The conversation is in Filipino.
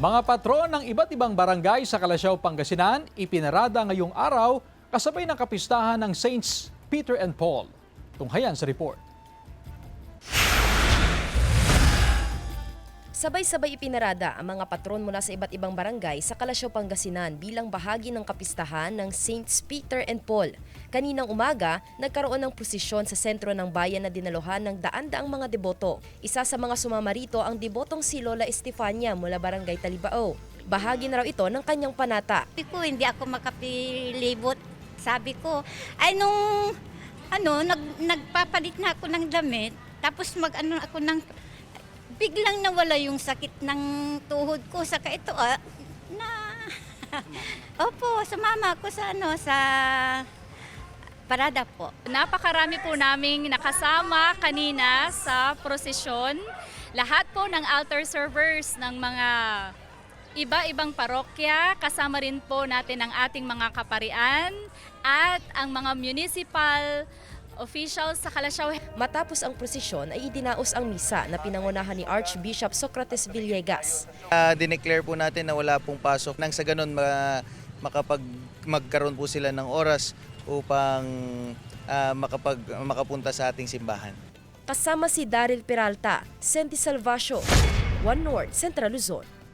Mga patron ng iba't ibang barangay sa Calasiao, Pangasinan, ipinarada ngayong araw kasabay ng kapistahan ng Saints Peter and Paul. Tunghayan sa report. Sabay-sabay ipinarada ang mga patron mula sa iba't ibang barangay sa Calasiao, Pangasinan bilang bahagi ng kapistahan ng Saints Peter and Paul. Kaninang umaga, nagkaroon ng prosesyon sa sentro ng bayan na dinaluhan ng daan-daang mga deboto. Isa sa mga sumama rito ang debotong si Lola Estefania mula Barangay Talibao. Bahagi na raw ito ng kanyang panata. Sabi ko, hindi ako makapilibot. Sabi ko, ay nagpapalit na ako ng damit, tapos ako ng, biglang nawala yung sakit ng tuhod ko. Saka ito, opo, sumama ako sa parada po. Napakarami po naming nakasama kanina sa prosesyon. Lahat po ng altar servers ng mga iba-ibang parokya, kasama rin po natin ang ating mga kaparian at ang mga municipal officials sa Calasiao. Matapos ang prosesyon ay idinaos ang misa na pinangunahan ni Archbishop Socrates Villegas. Dineclare po natin na wala pong pasok nang sa ganun magkaroon po sila ng oras upang makapunta sa ating simbahan. Kasama si Daryl Peralta, Senti Salvacio, One North, Central Luzon.